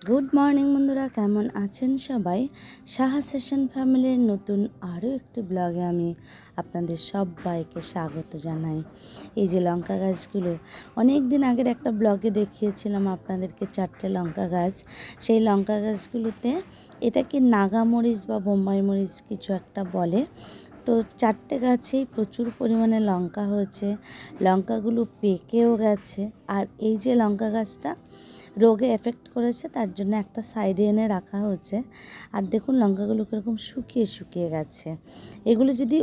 Good morning বন্ধুরা, কেমন আছেন সবাই? সাহা সেশন ফ্যামিলির নতুন আরও একটি ব্লগে আমি আপনাদের সবাইকে স্বাগত জানাই। এই যে লঙ্কা গাছগুলো অনেক দিন আগের একটা ব্লগে দেখিয়েছিলাম আপনাদেরকে, 4টে লঙ্কা গাছ। সেই লঙ্কা গাছগুলোতে এটাকে নাগামরিচ বা বোম্বাই মরিচ কিছু একটা বলে। তো 4টে গাছেই প্রচুর পরিমাণে লঙ্কা হয়েছে, লঙ্কাগুলো পেকেও গেছে। আর এই যে লঙ্কা গাছটা রোগে এফেক্ট করেছে, তার জন্য একটা সাইডে এনে রাখা হয়েছে। আর দেখুন লঙ্কাগুলো কীরকম শুকিয়ে শুকিয়ে গেছে। এগুলো যদি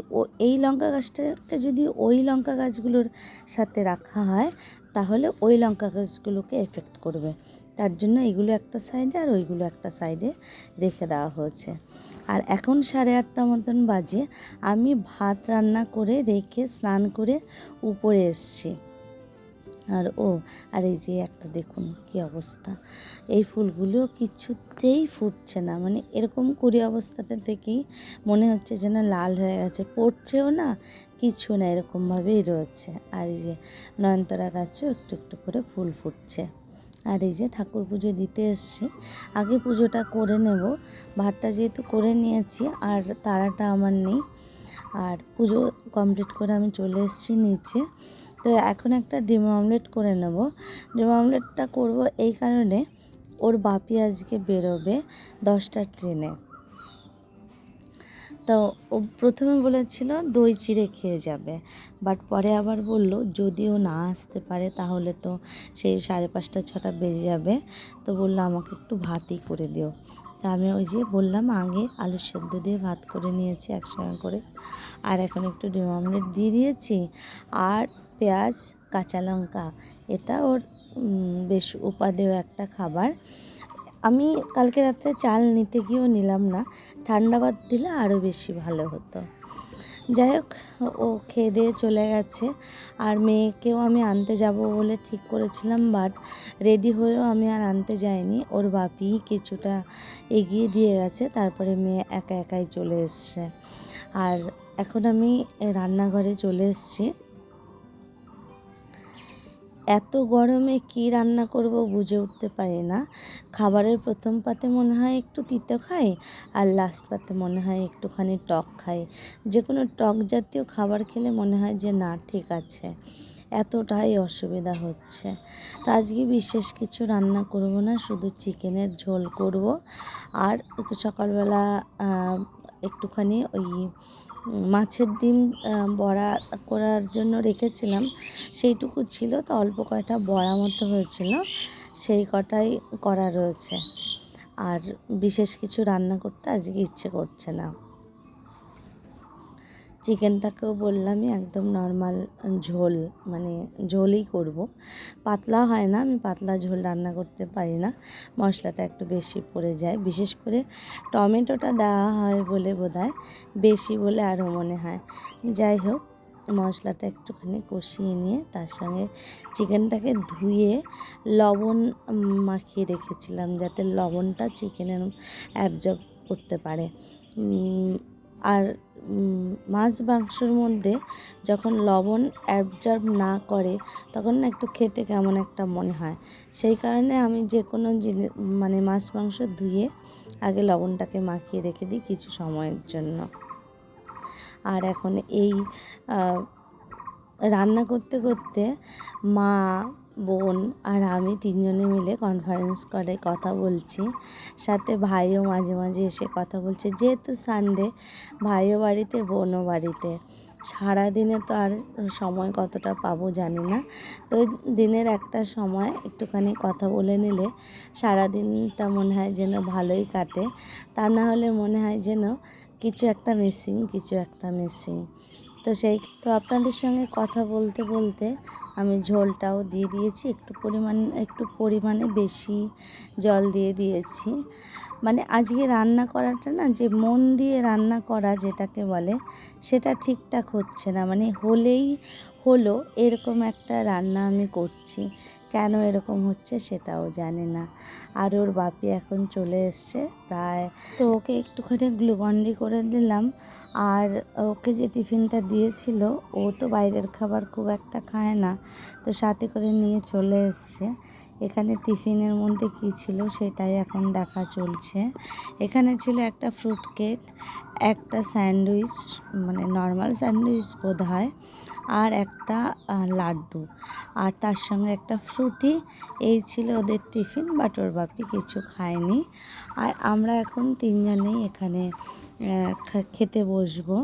এই লঙ্কা গাছটাকে যদি ওই লঙ্কা গাছগুলোর সাথে রাখা হয়, তাহলে ওই লঙ্কা গাছগুলোকে এফেক্ট করবে। তার জন্য এগুলো একটা সাইডে আর ওইগুলো একটা সাইডে রেখে দেওয়া হয়েছে। আর এখন 8:30 মতন বাজে। আমি ভাত রান্না করে রেখে স্নান করে উপরে এসেছি। আর এই যে একটা দেখুন কি অবস্থা, এই ফুলগুলো কিছুতেই ফুটছে না। মানে এরকম কুড়ি অবস্থাতে থেকেই মনে হচ্ছে যেন লাল হয়ে গেছে, পড়ছেও না, কিছু না, এরকমভাবেই রয়েছে। আর এই যে নয়নতারা গাছেও একটু একটু করে ফুল ফুটছে। আর এই যে ঠাকুর পুজো দিতে এসছি, আগে পুজোটা করে নেব। ভাতটা যেহেতু করে নিয়েছি আর তাড়াটা আমার নেই। আর পুজো কমপ্লিট করে আমি চলে এসেছি নিচে। তো এখন একটা ডিম অমলেট করে নেব। ডিম অমলেটটা করব এই কারণে, ওর বাপি আজকে বেরোবে 10টার ট্রেনে। তো ও প্রথমে বলেছিল দই চিড়ে খেয়ে যাবে, বাট পরে আবার বলল যদি ও না আসতে পারে তাহলে তো সেই 5:30 6টা বেজে যাবে। তো বললো আমাকে একটু ভাতই করে দিও। তা আমি ওই যে বললাম আগে আলু সেদ্ধ দিয়ে ভাত করে নিয়েছি একসঙ্গে করে। আর এখন একটু ডিম অমলেট দিয়ে দিয়েছি। আর পেঁয়াজ কাঁচা লঙ্কা, এটা ওর বেশ উপাদেয় একটা খাবার। আমি কালকে রাত্রে চাল নিতে গিয়েও নিলাম না, ঠান্ডা ভাত দিলে আরও বেশি ভালো হতো। যাই হোক, ও খেয়ে দিয়ে চলে গেছে। আর মেয়েকেও আমি আনতে যাব বলে ঠিক করেছিলাম, বাট রেডি হয়েও আমি আর আনতে যাইনি। ওর বাপি কিছুটা এগিয়ে দিয়ে গেছে, তারপরে মেয়ে একা একাই চলে এসছে। আর এখন আমি রান্নাঘরে চলে এসেছি। এত গরমে কি রান্না করব বুঝে উঠতে পারি না। খাবারের প্রথম পাতে মনে হয় একটু তিতো খাই, আর লাস্ট পাতে মনে হয় একটুখানি টক খাই। যে কোনো টক জাতীয় খাবার খেলে মনে হয় যে না, ঠিক আছে। এতটাই অসুবিধা হচ্ছে। তো আজকে বিশেষ কিছু রান্না করব না, শুধু চিকেনের ঝোল করব। আর একটু সকালবেলা একটুখানি ওই মাছের ডিম বড়া করার জন্য রেখেছিলাম, সেইটুকু ছিল। তো অল্প কয়টা বড়া মতো হয়েছিল, সেই কটাই করা রয়েছে। আর বিশেষ কিছু রান্না করতে আজকে ইচ্ছে করছে না। চিকেনটাকেও বললামই একদম নর্মাল ঝোল, মানে ঝোলই করব, পাতলা হয় না। আমি পাতলা ঝোল রান্না করতে পারি না, মশলাটা একটু বেশি পড়ে যায়। বিশেষ করে টমেটোটা দেওয়া হয় বলে বোধহয় বেশি বলে আরও মনে হয়। যাই হোক, মশলাটা একটুখানি কষিয়ে নিয়ে তার সঙ্গে চিকেনটাকে ধুয়ে লবণ মাখিয়ে রেখেছিলাম, যাতে লবণটা চিকেনের অ্যাবজর্ব করতে পারে। আর মাছ মাংসর মধ্যে যখন লবণ অ্যাবজর্ব না করে, তখন না একটু খেতে কেমন একটা মনে হয়। সেই কারণে আমি যে কোনো জিনিস, মানে মাছ মাংস ধুয়ে আগে লবণটাকে মাখিয়ে রেখে দিই কিছু সময়ের জন্য। আর এখন এই রান্না করতে করতে মা, বোন আর আমি 3জনে মিলে কনফারেন্স করে কথা বলছি। সাথে ভাইও মাঝে মাঝে এসে কথা বলছে। যেহেতু সানডে, ভাইও বাড়িতে, বোনও বাড়িতে। সারাদিনে তো আর সময় কতটা পাবো জানি না। তো দিনের একটা সময় একটুখানি কথা বলে নিলে সারাদিনটা মনে হয় যেন ভালোই কাটে। তা না হলে মনে হয় যেন কিছু একটা মিসিং। তো আপনাদের সঙ্গে কথা বলতে বলতে আমি ঝোলটাও দিয়ে দিয়েছি, একটু পরিমাণে বেশি জল দিয়ে দিয়েছি। মানে আজকে রান্না করাটা না, যে মন দিয়ে রান্না করা যেটাকে বলে, সেটা ঠিকঠাক হচ্ছে না। মানে হলেই হলো এরকম একটা রান্না আমি করছি, কেন এরকম হচ্ছে সেটাও জানি না। আর ওর বাপি এখন চলে এসছে প্রায়, তো ওকে একটুখানি গ্লুকন্ডি করে দিলাম। আর ওকে যে টিফিনটা দিয়েছিল, ও তো বাইরের খাবার খুব একটা খায় না, তো সাথে করে নিয়ে চলে এসছে। এখানে টিফিনের মধ্যে কী ছিল সেটাই এখন দেখা চলছে। এখানে ছিল একটা ফ্রুট কেক, একটা স্যান্ডউইচ, মানে নর্মাল স্যান্ডউইচ বোধ হয়, আর একটা লাড্ডু, আর তার সঙ্গে একটা ফ্রুটি। এই ছিল ওদের টিফিন, বাট ওর বাপি কিছু খায়নি। আর আমরা এখন তিনজনেই এখানে খেতে বসবো।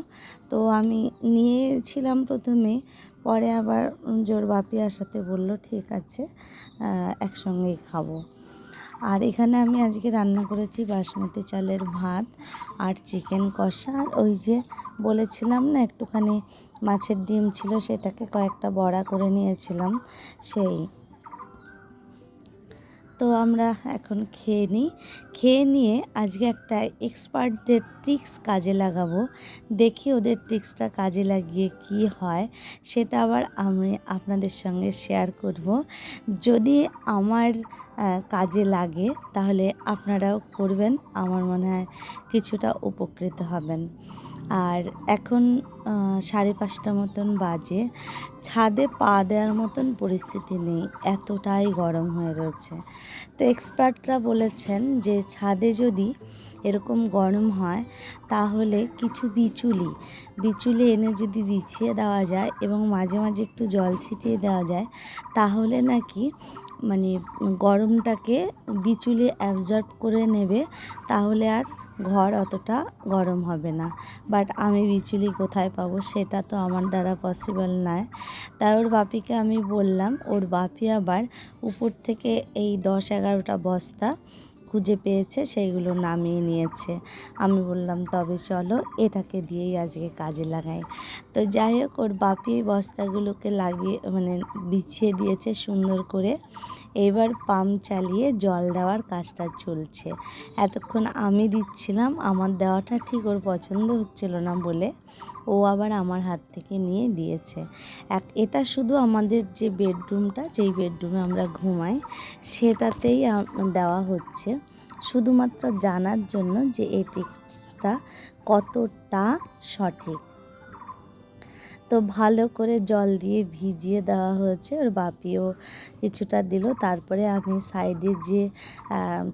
তো আমি নিয়েছিলাম প্রথমে, পরে আবার জোর বাপি আসাতে বললো ঠিক আছে একসঙ্গেই খাবো। আর এখানে আমি আজকে রান্না করেছি বাসমতি চালের ভাত আর চিকেন কষা, আর ওই যে বলেছিলাম না একটুখানি মাছের ডিম ছিল, সেটাকে কয়েকটা বড়া করে নিয়েছিলাম সেই। তো আমরা এখন খেয়ে নিই। খেয়ে নিয়ে আজকে একটা এক্সপার্টদের ট্রিক্স কাজে লাগাবো, দেখি ওদের ট্রিক্সটা কাজে লাগিয়ে কি হয় সেটা আবার আমি আপনাদের সঙ্গে শেয়ার করব। যদি আমার কাজে লাগে তাহলে আপনারাও করবেন, আমার মনে হয় কিছুটা উপকৃত হবেন। আর এখন 5:30 মতন বাজে, ছাদে পা দেওয়ার মতন পরিস্থিতি নেই, এতটাই গরম হয়ে রয়েছে। তো এক্সপার্টরা বলেছেন যে ছাদে যদি এরকম গরম হয় তাহলে কিছু বিচুলি এনে যদি বিছিয়ে দেওয়া যায় এবং মাঝে মাঝে একটু জল ছিটিয়ে দেওয়া যায়, তাহলে নাকি মানে গরমটাকে বিচুলি অ্যাবজর্ব করে নেবে, তাহলে আর ঘর অতটা গরম হবে না। বাট আমি বিচুলি কোথায় পাবো, সেটা তো আমার দ্বারা পসিবল নয়। তাই ওর বাপিকে আমি বললাম, ওর বাপি আবার উপর থেকে এই 10-11টা বস্তা খুঁজে পেয়েছে, সেইগুলো নামিয়ে নিয়েছে। আমি বললাম তবে চলো এটাকে দিয়েই আজকে কাজে লাগাই। তো যাই হোক, ওর বাপি এই বস্তাগুলোকে লাগিয়ে মানে বিছিয়ে দিয়েছে সুন্দর করে। এবার পাম্প চালিয়ে জল দেওয়ার কাজটা চলছে। এতক্ষণ আমি দিচ্ছিলাম, আমার দেওয়াটা ঠিক ওর পছন্দ হচ্ছিল না বলে ও আবার আমার হাত থেকে নিয়ে দিয়েছে। এটা শুধু আমাদের যে বেডরুমটা, যেই বেডরুমে আমরা ঘুমাই, সেটাতেই দেওয়া হচ্ছে, শুধুমাত্র জানার জন্য যে এই টিপসটা কতটা সঠিক। তো ভালো করে জল দিয়ে ভিজিয়ে দেওয়া হয়েছে, ওর বাপিও কিছুটা দিল। তারপরে আমি সাইডে যে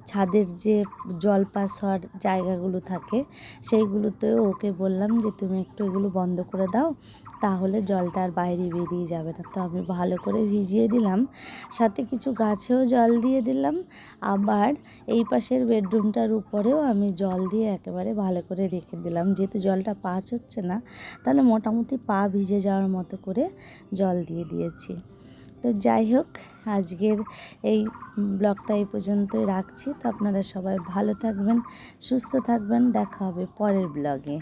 ছাদের যে জল পাস হওয়ার জায়গাগুলো থাকে, সেইগুলোতেও ওকে বললাম যে তুমি একটু এগুলো বন্ধ করে দাও, তাহলে জলটা আর বাইরে বেরিয়ে যাবে না। তো আমি ভালো করে ভিজিয়ে দিলাম, সাথে কিছু গাছেও জল দিয়ে দিলাম। আবার এই পাশের বেডরুমটার উপরেও আমি জল দিয়ে একেবারে ভালো করে রেখে দিলাম, যেহেতু জলটা পাস হচ্ছে না, তাহলে মোটামুটি পা ভিজে যাওয়ার মতো করে জল দিয়ে দিয়েছি। তো যাই হোক, আজকের এই ব্লগটা এই পর্যন্তই রাখছি। তো আপনারা সবাই ভালো থাকবেন, সুস্থ থাকবেন, দেখা হবে পরের ব্লগে।